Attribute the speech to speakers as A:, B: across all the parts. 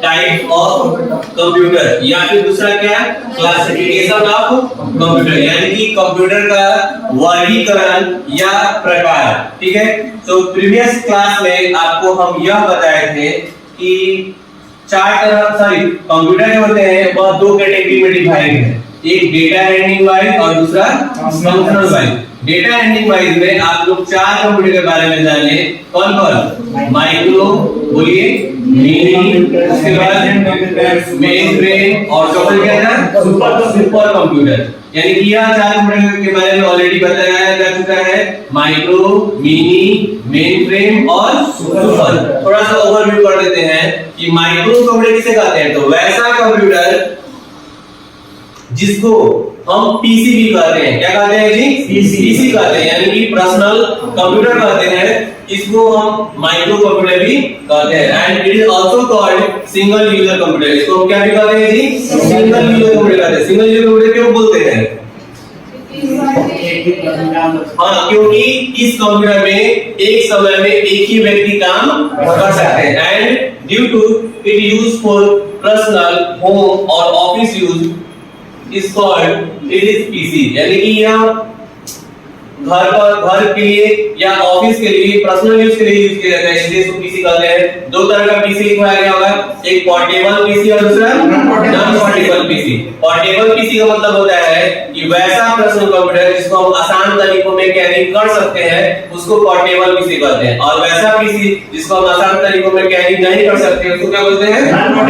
A: Type of computer, या फिर दूसरा क्या है, क्लासिफिकेशन ऑफ कंप्यूटर, यानी कि कंप्यूटर का वर्गीकरण या प्रकार। ठीक है, तो प्रीवियस क्लास में आपको हम यह बताए थे कि कंप्यूटर जो होते हैं वह दो कैटेगरी में डिवाइड है, एक डेटा हैंडलिंग वाइज और दूसरा functional wise. Data handling wise में आप लोग 4 कंप्यूटर के बारे में जाने, कौन कौन, माइक्रो, बोलिए, मिनी, उसके बाद मेन फ्रेम और चौथा क्या था, सुपर कंप्यूटर। यानी कि यह 4 कंप्यूटर के बारे में ऑलरेडी बताया जा चुका है, माइक्रो, मिनी, मेन फ्रेम और सुपर। थोड़ा सा ओवरव्यू कर देते हैं कि माइक्रो कंप्यूटर किसे कहते हैं, तो वैसा कंप्यूटर जिसको हम पीसी भी कहते हैं। क्या कहते हैं जी, पीसी कहते हैं, यानी कि पर्सनल कंप्यूटर कहते हैं। इसको हम माइक्रो कंप्यूटर भी कहते हैं, and it is also called single user computer. इसको हम क्या भी कहते हैं जी, सिंगल यूजर कंप्यूटर कहते हैं। सिंगल यूजर कंप्यूटर क्यों बोलते हैं, हाँ, क्योंकि इस कंप्यूटर में एक समय में एक ही व्यक्ति काम कर सकते हैं, and due to it use for personal, home और office use is called it is PC। यानी कि यह घर के लिए या ऑफिस के लिए, पर्सनल यूज के लिए यूज किया जाता है, इसलिए इसको पीसी कहते हैं। दो तरह का पीसी लिखवाया गया होगा, एक पोर्टेबल पीसी और दूसरा non portable PC. Portable PC का मतलब होता है कि वैसा पर्सनल कंप्यूटर जिसको हम आसान तरीकों में कैरी कर सकते हैं, उसको पोर्टेबल पीसी कहते हैं, और वैसा पीसी जिसको हम आसान तरीकों में कैरी नहीं कर सकते, उसको क्या बोलते हैं,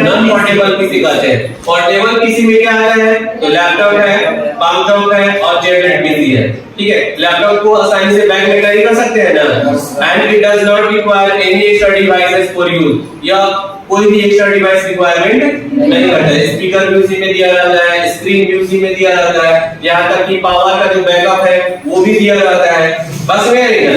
A: नॉन पोर्टेबल पीसी कहते हैं। पोर्टेबल पीसी में क्या आता है, तो लैपटॉप है, पामटॉप है और टैबलेट पीसी है। ठीक है, लैपटॉप को आसानी से बैग में कैरी कर सकते हैं ना, and it does not require any extra devices for use. या कोई भी एक्स्ट्रा डिवाइस रिक्वायरमेंट नहीं करता है। स्पीकर भी उसी में दिया रहता है, स्क्रीन भी उसी में दिया रहता है, यहां तक कि पावर का जो बैकअप है वो भी दिया रहता है। बस में नहीं ना,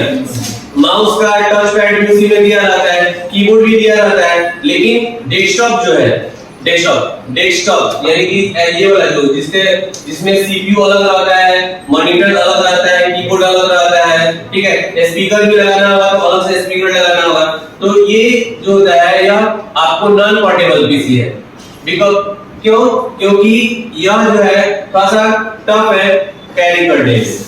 A: माउस का टच पैड भी उसी में दिया रहता है, कीबोर्ड भी दिया रहता है। लेकिन डेस्कटॉप जो है, डेस्कटॉप यानी कि ये वाला जो जिसमें सीपीयू अलग रहता है, मॉनिटर अलग रहता है, कीबोर्ड अलग रहता है। ठीक है, स्पीकर भी लगाना होगा तो अलग से स्पीकर लगाना होगा। तो ये जो होता है यह आपको नॉन पोर्टेबल पीसी है। क्योंकि यह जो है थोड़ा सा टफ है कैरी करने में।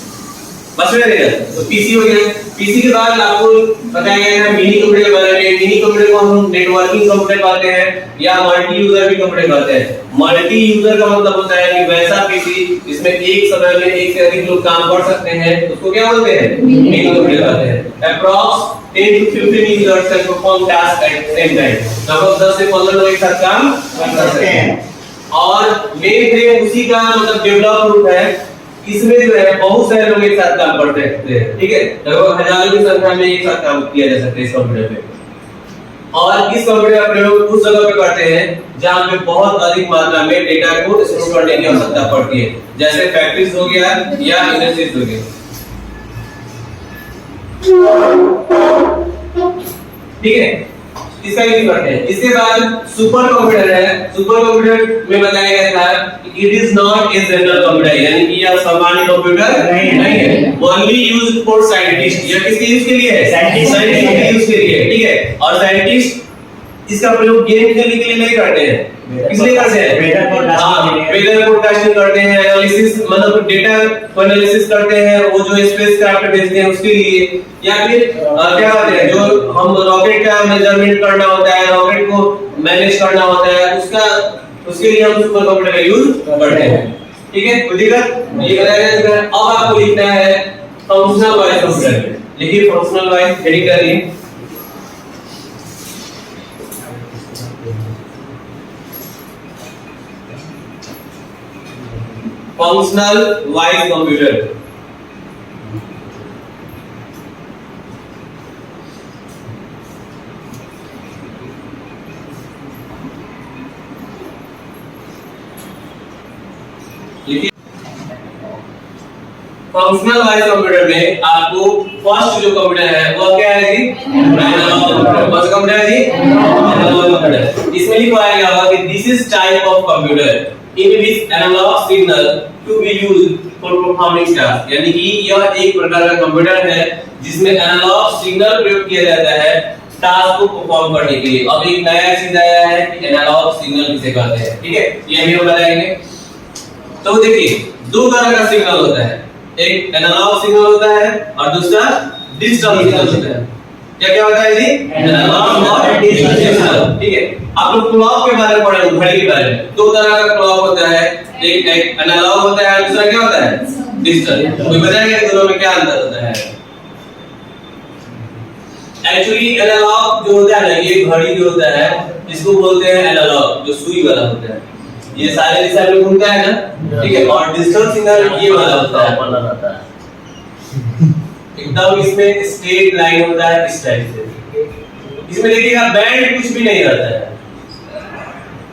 A: बस में रहेगा, तो पीसी हो गया। पीसी के बाद आपको बताया गया है मिनी कंप्यूटर के बारे में। मिनी कंप्यूटर को हम नेटवर्किंग कंप्यूटर कहते हैं या मल्टी यूजर भी कंप्यूटर कहते हैं। मल्टी यूजर का मतलब होता है कि वैसा पीसी जिसमें एक समय में एक से अधिक लोग काम कर सकते हैं, उसको क्या बोलते हैं, मिनी कंप्यूटर कहते हैं। Approx 10 to 15 users can perform task at same time. लगभग 10 से 15 लोग एक साथ काम कर सकते हैं। और मेन फ्रेम उसी का मतलब डेवलप रूप है, इसमें जो है बहुत सारे लोग एक साथ काम कर सकते हैं। ठीक है, लगभग हजारों की संख्या में एक साथ काम किया जा सकता है इस कंप्यूटर पे। और इस कंप्यूटर का प्रयोग उस जगह पे करते हैं जहां पे बहुत अधिक मात्रा में डेटा को स्टोर करने की आवश्यकता पड़ती है, जैसे फैक्ट्रीज हो गया या इंडस्ट्रीज हो गया। ठीक है, इसका यूज करते हैं। इसके बाद सुपर कंप्यूटर है। सुपर कंप्यूटर में बताया गया था कि it is not a general computer, यानी कि यह सामान्य कंप्यूटर नहीं है। Only used for scientist. यह किसके यूज के लिए है, साइंटिस्ट के यूज के लिए। ठीक है, और साइंटिस्ट इसका प्रयोग गेम खेलने के लिए नहीं करते हैं, इसलिए करते हैं वेदर फोरकास्टिंग करते हैं, एनालिसिस मतलब डेटा को एनालिसिस करते हैं, वो जो स्पेसक्राफ्ट भेजते हैं उसके लिए, या फिर क्या कहते हैं जो हम रॉकेट का मेजरमेंट करना होता है, रॉकेट को मैनेज करना होता है, उसके लिए हम सुपर कंप्यूटर का यूज करते हैं। ठीक है, कोई दिक्कत ये बताया जा चुका है। अब आपको लिखना है फंक्शनल वाइज कंप्यूटर। लिखिए फंक्शनल वाइज, हेडिंग करिए functional wise computer. Functional wise computer में आपको फर्स्ट जो कंप्यूटर है वो क्या है जी, एनालॉग कंप्यूटर। कौन सा कंप्यूटर है जी, एनालॉग कंप्यूटर। इसमें लिखवाया गया होगा कि this is type of computer in which analog signal to be used for performing tasks। यानी कि यह एक प्रकार का कंप्यूटर है जिसमें एनालॉग सिग्नल प्रयोग किया जाता है टास्क को परफॉर्म करने के लिए। अब एक नया चीज आया है कि एनालॉग सिग्नल किसे कहते हैं, ठीक है, ये भी हम बताएंगे। तो देखिए दो तरह का सिग्नल होता है, एक एनालॉग सिग्नल होता है और दूसरा डिजिटल सिग्नल होता है। क्या क्या होता है जी? एनालॉग और डिजिटल सिग्नल, ठीक है। आप लोग क्लॉक के बारे में पढ़े हो, घड़ी के बारे में। दो तरह का क्लॉक होता है, एक एनालॉग होता है, दूसरा क्या होता है? डिजिटल। कोई बताएगा दोनों में क्या अंतर होता है? एक्चुअली एनालॉग जो होता है ना, ये घड़ी जो होता है इसको बोलते हैं एनालॉग, जो सुई वाला होता है, ये सारे दिशा में घूमता है ना, ठीक है। और डिजिटल सिग्नल ये वाला होता है, एकदम इसमें स्ट्रेट लाइन होता है इस टाइप से। इसमें देखिएगा बैंड कुछ भी नहीं रहता है,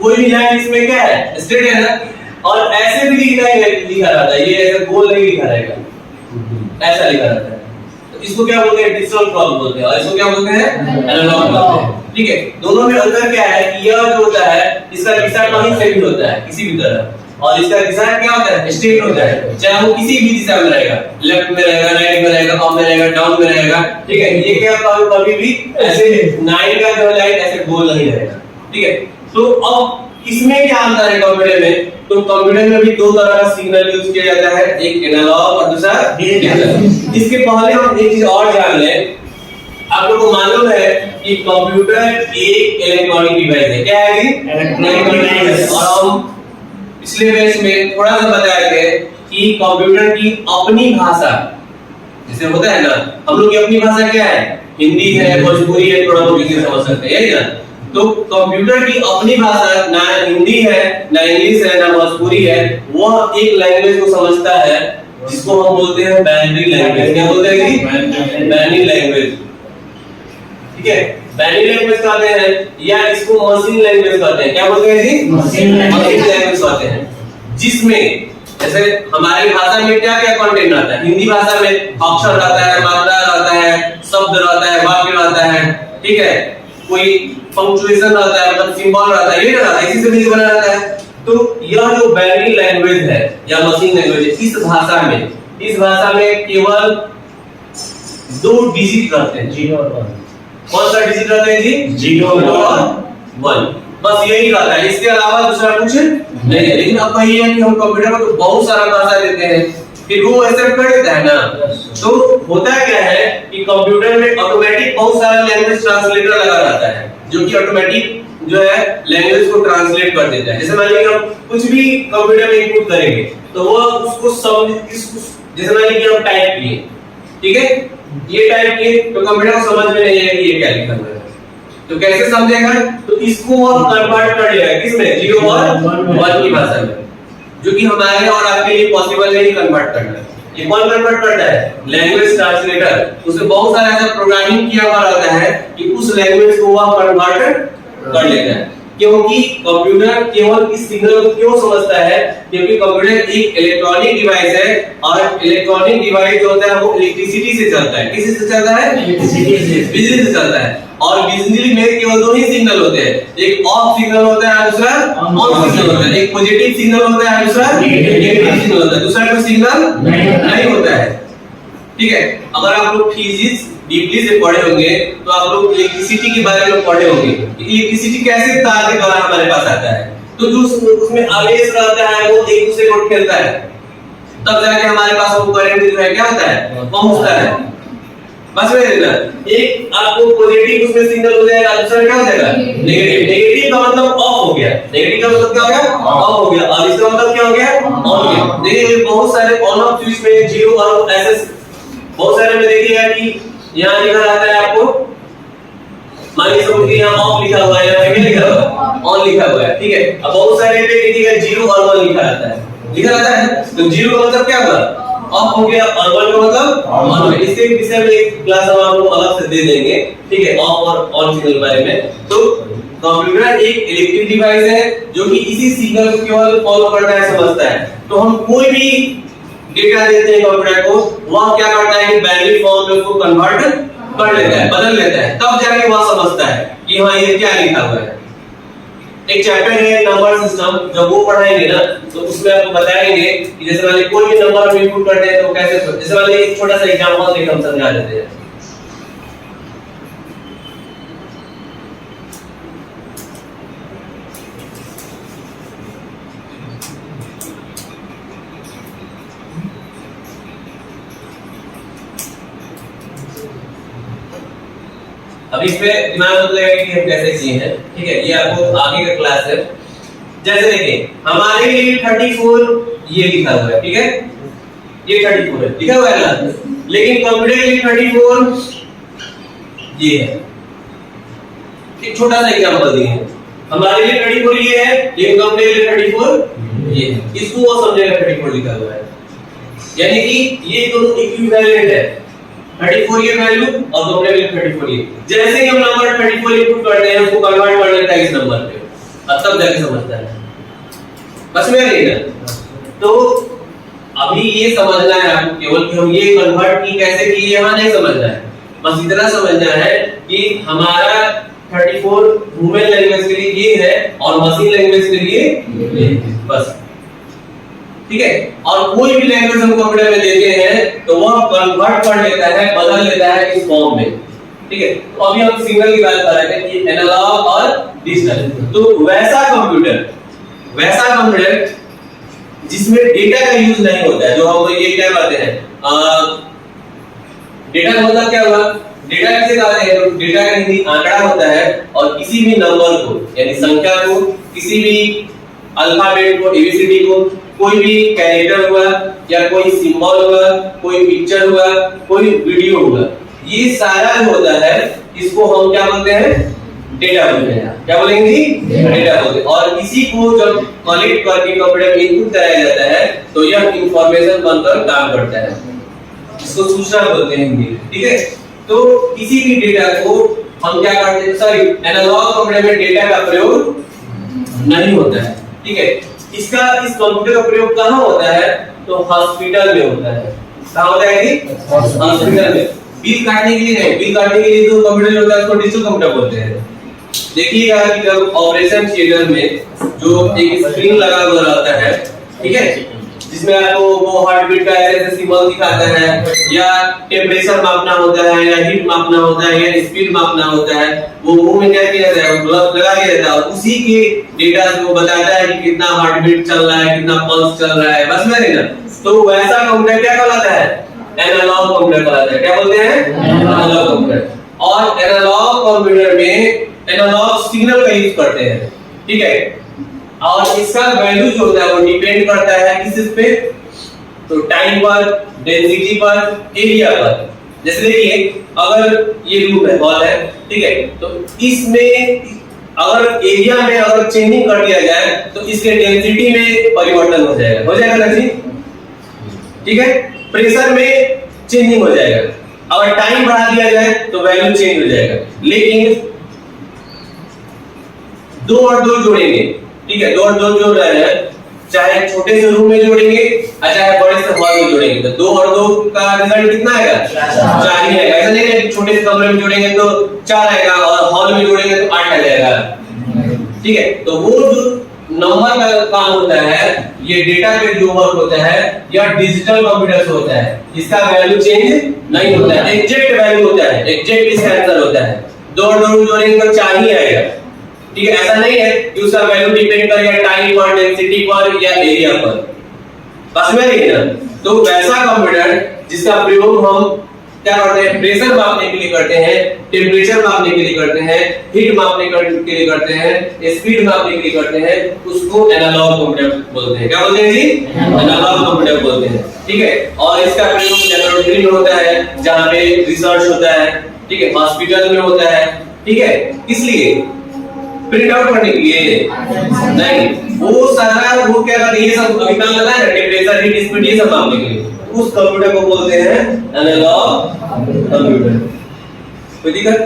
A: कोई भी लाइन इसमें क्या है? स्ट्रेट है ना। और ऐसे भी लिखा रहता है, ये ऐसे गोल नहीं लिखा रहेगा, ऐसा लिखा रहता है। इसको क्या बोलते हैं? डिजिटल क्लॉक बोलते हैं। और इसको क्या बोलते हैं? एनालॉग बोलते हैं, ठीक है। दोनों में अंतर क्या है कि यह जो होता है इसका दिशा कहीं से भी होता है, किसी भी तरह, और इसका दिशा क्या होता है? स्ट्रेट होता है, चाहे वो किसी भी दिशा में रहेगा, लेफ्ट में रहेगा, राइट में रहेगा, अप में रहेगा, डाउन में रहेगा, ठीक है। ये क्या कभी भी ऐसे नाइन का जो लाइन ऐसे गोल नहीं रहेगा, ठीक है। तो अब इसमें क्या अंतर है कंप्यूटर में? तो कंप्यूटर में भी दो तरह का सिग्नल यूज किया जाता है, एक एनालॉग और दूसरा डिजिटल। इसके पहले हम एक चीज और जान लें। आप लोगों को मालूम है कि कंप्यूटर एक इलेक्ट्रॉनिक डिवाइस है। क्या है? Electronic device. और हम पिछले बैच में थोड़ा सा बताए थे कि कंप्यूटर की अपनी भाषा, जैसे होता है ना, हम लोग की अपनी भाषा क्या है? हिंदी है, भोजपुरी है, थोड़ा बहुत इंग्लिश समझ सकते हैं, यही ना। तो कंप्यूटर की अपनी भाषा ना हिंदी है, ना इंग्लिश है, ना भोजपुरी है, वह एक लैंग्वेज को समझता है जिसको हम बोलते हैं बाइनरी लैंग्वेज। क्या बोलते हैं जी? बाइनरी लैंग्वेज, ठीक है। बाइनरी लैंग्वेज कहते हैं या इसको मशीन लैंग्वेज कहते हैं। क्या बोलते हैं जी? मशीन लैंग्वेज कहते हैं, जिसमें जैसे हमारी भाषा में क्या क्या कंटेंट आता है? हिंदी भाषा में अक्षर रहता है, मात्रा रहता है, शब्द रहता है, वाक्य रहता है, ठीक है, कोई पंक्चुएशन रहता है, मतलब सिंबल रहता है, ये रहता है, इसी से मिलकर बना रहता है। तो यह जो बाइनरी लैंग्वेज है या मशीन लैंग्वेज है, इस भाषा में केवल दो डिजिट रहते हैं, 0 और 1। कौन सा डिजिट रहते हैं जी? 0 और 1, बस यही रहता है, इसके अलावा दूसरा कुछ नहीं है। लेकिन अब कहिए कि हम कंप्यूटर में तो बहुत सारा भाषा देते हैं, फिर वो एक्सेप्ट कर देता है ना। तो होता क्या है कि कंप्यूटर में ऑटोमेटिक बहुत सारा लैंग्वेज ट्रांसलेटर लगा रहता है, जो कि ऑटोमेटिक जो है लैंग्वेज को ट्रांसलेट कर देता है। जैसे मान लीजिए हम कुछ भी कंप्यूटर में इनपुट करेंगे तो वो उसको जैसे मान लीजिए हम टाइप किए, ठीक है, ये टाइप किए तो कंप्यूटर को समझ में नहीं आएगा कि ये क्या लिखा हुआ है, तो कैसे समझेगा? तो इसको वो कन्वर्ट कर लेगा, किसमें? 0 और 1 की भाषा में, जो कि हमारे और आपके लिए पॉसिबल नहीं कन्वर्ट करना। ये कौन कन्वर्ट करता है? Language translator. उसमें बहुत सारा ऐसा प्रोग्रामिंग किया हुआ रहता है कि उस लैंग्वेज को वह कन्वर्ट कर लेता है। क्योंकि कंप्यूटर केवल इस सिग्नल को क्यों समझता है? क्योंकि कंप्यूटर एक इलेक्ट्रॉनिक डिवाइस है और इलेक्ट्रॉनिक डिवाइस जो होता है वो इलेक्ट्रिसिटी से चलता है। किस से चलता है? इलेक्ट्रिसिटी से, बिजली से चलता है। और बिजली में केवल दो ही सिग्नल होते हैं, एक ऑफ सिग्नल होता है, दूसरा ऑन सिग्नल होता है। एक पॉजिटिव सिग्नल होता है, दूसरा नेगेटिव सिग्नल होता है, दूसरा कोई सिग्नल नहीं होता है, ठीक है। अगर आप लोग फिजिक्स डीपली से पढ़े होंगे तो आप लोग इलेक्ट्रिसिटी के बारे में पढ़े होंगे, इलेक्ट्रिसिटी कैसे तार के द्वारा हमारे पास आता है। तो जो उसमें आवेश रहता है वो एक दूसरे को खेलता है, तब जाके हमारे पास वो करंट जो है क्या होता है? पहुंचता है। बस में ना, एक आपको पॉजिटिव उसमें सिग्नल हो जाएगा, दूसरा क्या हो जाएगा? नेगेटिव। नेगेटिव का मतलब ऑफ हो गया, नेगेटिव का मतलब क्या हो गया? ऑफ हो गया। और इसका मतलब क्या हो गया? ऑन हो गया। देखिए बहुत सारे ऑन ऑफ स्विच में 0 और ऐसे बहुत सारे में देखिएगा कि यहाँ लिखा रहता है आपको, मान लीजिए समझिए यहाँ ऑफ लिखा हुआ है, यहाँ क्या लिखा हुआ है? ऑन लिखा हुआ है, ठीक है। अब बहुत सारे पे देखिएगा 0 और 1 लिखा रहता है, तो 0 का मतलब क्या हुआ? ऑफ हो गया, और 1 का मतलब ऑन हो गया। इसके विषय में एक क्लास हम आपको अलग से दे देंगे, ठीक है, ऑफ और ऑन सिग्नल बारे में। तो कंप्यूटर एक इलेक्ट्रिक डिवाइस है जो कि इसी सिग्नल को केवल फॉलो करता है, समझता है। तो हम कोई भी डेटा देते हैं कंप्यूटर को, वह क्या करता है कि बाइनरी फॉर्म में उसको कन्वर्ट कर लेता है, बदल लेता है, तब जाके वह समझता है कि हाँ ये क्या लिखा हुआ है। एक चैप्टर है नंबर सिस्टम, जब वो पढ़ाएंगे ना तो उसमें आपको बताएंगे कि जैसे मान लीजिए कोई भी नंबर हम इनपुट करते हैं तो कैसे, जैसे मान लीजिए एक छोटा सा एग्जांपल देकर हम समझा देते हैं। इसमें दिमाग मत लगाइए कि हम कैसे किए हैं, ठीक है, ये आपको आगे का क्लास है। जैसे देखिए हमारे लिए 34 ये लिखा हुआ है, ठीक है, ये 34 है, लिखा हुआ है ना, लेकिन कंप्यूटर के लिए 34 ये है। एक छोटा सा एग्जांपल दिए हैं, हमारे लिए 34 ये है, लेकिन कंप्यूटर के लिए 34 ये है। इसको वो समझेगा 34 लिखा हुआ है, यानी कि ये दोनों इक्विवेलेंट है, 34 ये वैल्यू और कंप्यूटर के लिए 34 ये। जैसे ही हम नंबर 34 इनपुट करते हैं उसको कन्वर्ट कर लेता है इस नंबर पे, अब तब जाके समझता है, बस में नहीं ना। तो अभी ये समझना है आपको केवल कि हम ये कन्वर्ट की कैसे की, यहाँ नहीं समझना है, बस इतना समझना है कि हमारा 34 ह्यूमन लैंग्वेज के लिए ये है और मशीन लैंग्वेज के लिए ये है, बस, ठीक है। और कोई भी लैंग्वेज हम कंप्यूटर में देते हैं तो वह कन्वर्ट कर लेता है, बदल लेता है इस फॉर्म में, ठीक है। तो अभी हम सिग्नल की बात कर रहे थे कि एनालॉग और डिजिटल, तो वैसा कंप्यूटर जिसमें डेटा का यूज नहीं होता है, जो हम ये क्या कहते हैं डेटा का मतलब क्या हुआ, डेटा किसे कहते हैं, तो डेटा का हिंदी आंकड़ा होता है और किसी भी नंबर को यानी संख्या को, किसी भी अल्फाबेट को, एबीसीडी को, कोई भी कैरेक्टर हुआ या कोई सिंबल हुआ, कोई पिक्चर हुआ, कोई वीडियो हुआ, ये सारा जो होता है इसको हम क्या बोलते हैं, डेटा बोलते हैं। क्या बोलेंगे जी, डेटा बोलते हैं। और इसी को जब कलेक्ट करके कंप्यूटर में इनपुट कराया जाता है तो यह इंफॉर्मेशन बनकर काम करता है, इसको सूचना बोलते हैं हिंदी, ठीक है। तो किसी भी डेटा को हम क्या करते हैं, सॉरी, एनालॉग कंप्यूटर में डेटा का प्रयोग नहीं होता है, ठीक है। इसका इस कंप्यूटर का प्रयोग कहाँ होता है, तो हॉस्पिटल में होता है। कहाँ होता है जी, हॉस्पिटल में। बिल काटने के लिए नहीं, बिल काटने के लिए तो कंप्यूटर होता है, उसको डिजिटल कंप्यूटर बोलते हैं। देखिएगा कि जब ऑपरेशन थिएटर में जो एक स्क्रीन लगा हुआ रहता है, ठीक है, जिसमें आपको वो हार्ट बीट का ऐसे सिंबल दिखाता है, या टेम्परेचर मापना होता है, या हीट मापना होता है, या स्पीड मापना होता है, वो मुंह में क्या किया जाता है, ग्लव लगा के रहता है, उसी के डेटा से वो बताता है कि कितना हार्ट बीट चल रहा है, कितना पल्स चल रहा है, बस में ना। तो वैसा कंप्यूटर क्या कहलाता है, एनालॉग कंप्यूटर कहलाता है। क्या बोलते हैं, एनालॉग कंप्यूटर। और एनालॉग कंप्यूटर में एनालॉग सिग्नल का यूज करते हैं, ठीक है, और इसका वैल्यू जो होता है वो डिपेंड करता है किस पे, तो टाइम पर, डेंसिटी पर, एरिया पर। जैसे देखिए अगर ये रूम है, हॉल है, ठीक है, तो इसमें अगर एरिया में अगर चेंजिंग कर दिया जाए तो इसके डेंसिटी में परिवर्तन हो जाएगा ना जी, ठीक है, प्रेशर में चेंजिंग हो जाएगा, अगर टाइम बढ़ा दिया जाए तो वैल्यू चेंज हो जाएगा। लेकिन दो और दो जोड़ेंगे, ठीक है, दो और दो जोड़ रहे हैं, चाहे छोटे से रूम में जोड़ेंगे चाहे बड़े से हॉल में जोड़ेंगे, तो दो और दो का रिजल्ट कितना आएगा, 4 ही आएगा। ऐसा नहीं है कि छोटे से कमरे में जोड़ेंगे तो 4 आएगा और हॉल में जोड़ेंगे तो 8 आ जाएगा, ठीक है। तो वो जो नंबर का काम होता है, ये डेटा पे जो वर्क होता है, यह डिजिटल कंप्यूटर से होता है, इसका वैल्यू चेंज नहीं होता है, एग्जैक्ट वैल्यू होता है, एग्जैक्ट इसका आंसर होता है। दो और दो जोड़ेंगे तो 4 ही आएगा, ठीक है। ऐसा नहीं है कि उसका वैल्यू डिपेंड करेगा टाइम पर, डेंसिटी पर या एरिया पर, बस में नहीं ना। तो वैसा कंप्यूटर जिसका प्रयोग हम क्या करते हैं, प्रेशर मापने के लिए करते हैं, टेम्परेचर मापने के लिए करते हैं, हीट मापने के लिए करते हैं, स्पीड मापने के लिए करते हैं, उसको एनालॉग कंप्यूटर बोलते हैं। क्या बोलते हैं जी, एनालॉग कंप्यूटर बोलते हैं, ठीक है। और इसका प्रयोग लैबोरेटरी में होता है, जहाँ पे रिसर्च होता है, ठीक है, हॉस्पिटल में होता है, ठीक है। इसलिए प्रिंट आउट करने के लिए नहीं, वो सारा वो क्या करते हैं, ये सब अभी काम लगा है, टेम्परेचर, हीट, स्पीड, ये सब मापने के लिए, उस कंप्यूटर को बोलते हैं एनालॉग कंप्यूटर। कोई दिक्कत?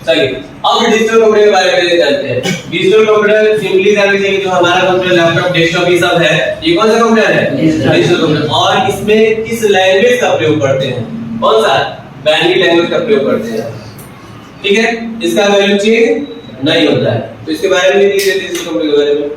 A: सही। अब डिजिटल कंप्यूटर के बारे में जानते हैं। डिजिटल कंप्यूटर सिंपली जान लीजिए कि जो हमारा कंप्यूटर, लैपटॉप, डेस्कटॉप ये सब है, ये कौन सा कंप्यूटर है, डिजिटल कंप्यूटर। और इसमें किस लैंग्वेज का प्रयोग करते हैं, कौन सा, बाइनरी लैंग्वेज का प्रयोग करते हैं, ठीक है। इसका वैल्यू चेंज नहीं होता है। तो इसके बारे में लिख देते हैं, डिजिटल कंप्यूटर के बारे में।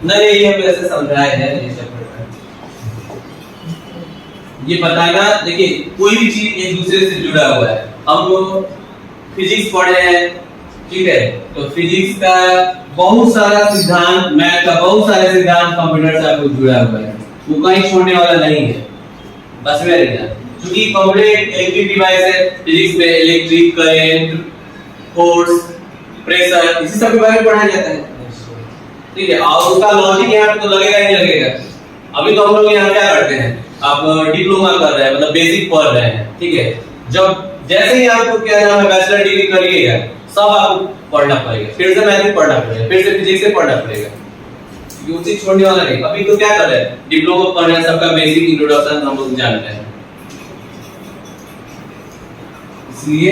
A: नहीं, ये हम ऐसे समझाए हैं, ये बताना। देखिए कोई भी चीज एक दूसरे से जुड़ा हुआ है, हम लोग फिजिक्स पढ़े हैं, ठीक है, तो फिजिक्स का बहुत सारा सिद्धांत, मैथ का बहुत सारे सिद्धांत कंप्यूटर से आपको जुड़ा हुआ है, वो कहीं छोड़ने वाला नहीं है। बस में रहेगा, क्योंकि कंप्यूटर एक इलेक्ट्रिक डिवाइस है, फिजिक्स में इलेक्ट्रिक करंट, फोर्स, प्रेशर, इसी सब के बारे में पढ़ाया जाता है, ठीक है। और उसका लॉजिक यहाँ तो लगेगा ही लगेगा। अभी तो हम लोग यहाँ क्या करते हैं, आप डिप्लोमा कर रहे हैं, मतलब बेसिक पढ़ रहे हैं, ठीक है। जब जैसे ही आपको क्या नाम है बैचलर डिग्री करिएगा, सब आपको पढ़ना पड़ेगा, फिर से मैथ पढ़ना पड़ेगा, फिर से फिजिक्स से पढ़ना पड़ेगा, क्योंकि चीज छोड़ने वाला नहीं। अभी तो क्या कर रहे हैं, डिप्लोमा पढ़ रहे हैं, सबका बेसिक इंट्रोडक्शन हम लोग जानते हैं। इसलिए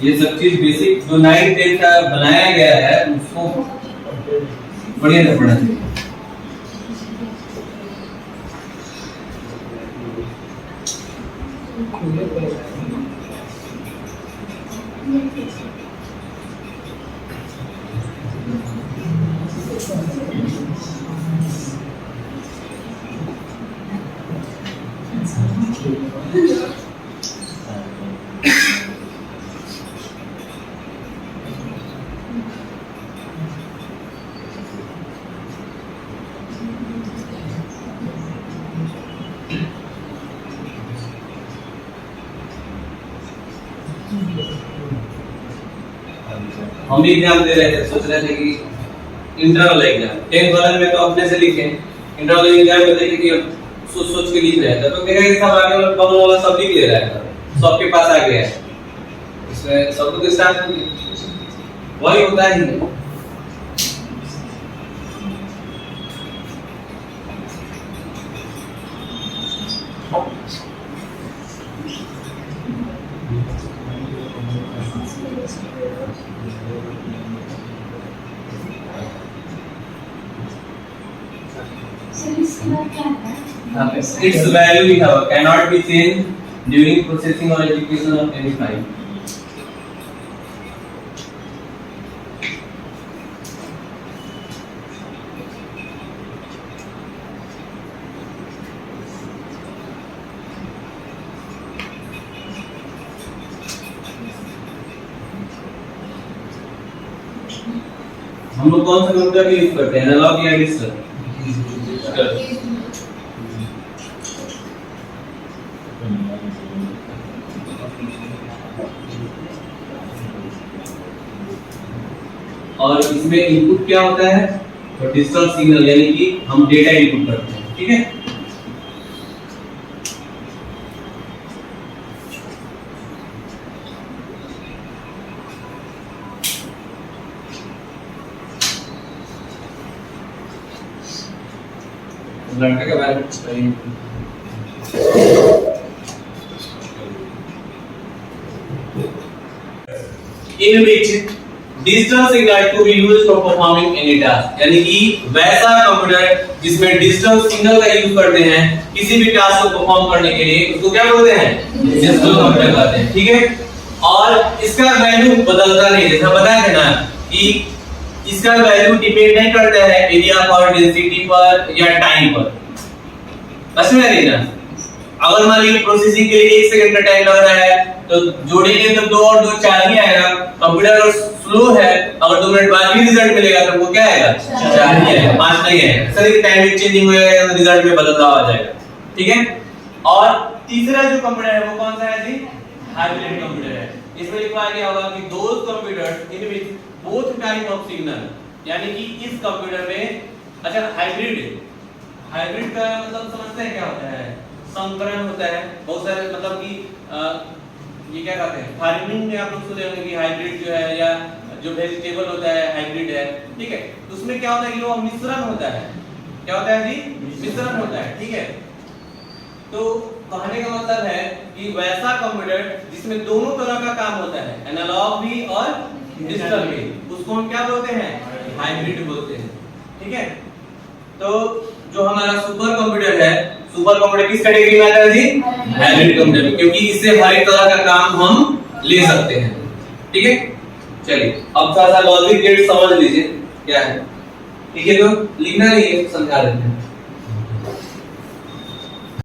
A: ये सब चीज बेसिक जो 9 10 का बनाया गया है उसको बढ़िया से पढ़ना चाहिए। हम भी एग्जाम दे रहे थे, सोच रहे थे कि इंटरनल एग्जाम 10th वाले में तो अपने से लिखे, इंटरनल एग्जाम में देखिए कि सोच सोच के लिख रहे थे, तो देखा कि सब आगे बगल वाला सब लिख ले रहा है, सबके पास आ गया है, इसमें सब लोग के साथ वही होता ही है। Its value we have cannot be changed during processing or execution of any file. हम लोग कौन सा कंप्यूटर यूज करते हैं, एनालॉग या डिजिटल? और इसमें इनपुट क्या होता है, तो डिजिटल सिग्नल, यानी कि हम डेटा इनपुट करते हैं, ठीक है। लड़के के बारे में in which digital signal to be used for performing any task, यानी कि वैसा कंप्यूटर जिसमें डिजिटल सिग्नल का यूज करते हैं किसी भी टास्क को परफॉर्म करने के लिए, उसको क्या बोलते हैं, डिजिटल कंप्यूटर कहते हैं, ठीक है। और इसका वैल्यू बदलता नहीं, जैसा बताया था ना कि इसका वैल्यू डिपेंड नहीं करता है एरिया पर, डेंसिटी पर या टाइम पर। बस में नहीं ना, अगर मान लीजिए प्रोसेसिंग के लिए 1 सेकंड का टाइम लग रहा है तो जोड़ेंगे तो 2 और 2 4 ही आएगा। कंप्यूटर अगर स्लो है, अगर 2 मिनट बाद भी रिजल्ट मिलेगा तो वो क्या आएगा, 4 ही आएगा, 5 नहीं आएगा। सर एक टाइम चेंजिंग हो जाएगा तो रिजल्ट में बदलाव आ जाएगा, ठीक है। और तीसरा जो कंप्यूटर है वो कौन सा है जी, हाइब्रिड कंप्यूटर है। इसमें लिखा गया होगा कि those computers in which both type of signal, यानी कि इस कंप्यूटर में, अच्छा हाइब्रिड, हाइब्रिड का मतलब समझते हैं क्या होता है, संकरण होता है। बहुत सारे मतलब कि ये क्या कहते हैं, फार्मिंग में आप लोग सुने होंगे कि हाइब्रिड जो है, या जो वेजिटेबल होता है हाइब्रिड है, ठीक है। तो उसमें क्या होता है कि वो मिश्रण होता है, क्या होता है जी, मिश्रण होता है, ठीक है। तो कहने का मतलब है कि वैसा कंप्यूटर जिसमें दोनों तरह का काम होता है, एनालॉग भी और डिजिटल भी, उसको हम क्या बोलते हैं, हाइब्रिड बोलते हैं, ठीक है। तो जो हमारा सुपर कंप्यूटर है, सुपर कंप्यूटर किस कैटेगरी में आता है जी, हाइब्रिड कंप्यूटर, क्योंकि इससे हर एक तरह का काम हम ले सकते हैं, ठीक है। चलिए अब थोड़ा सा लॉजिक गेट समझ लीजिए क्या है, ठीक है। तो लिखना नहीं है, समझा देते हैं।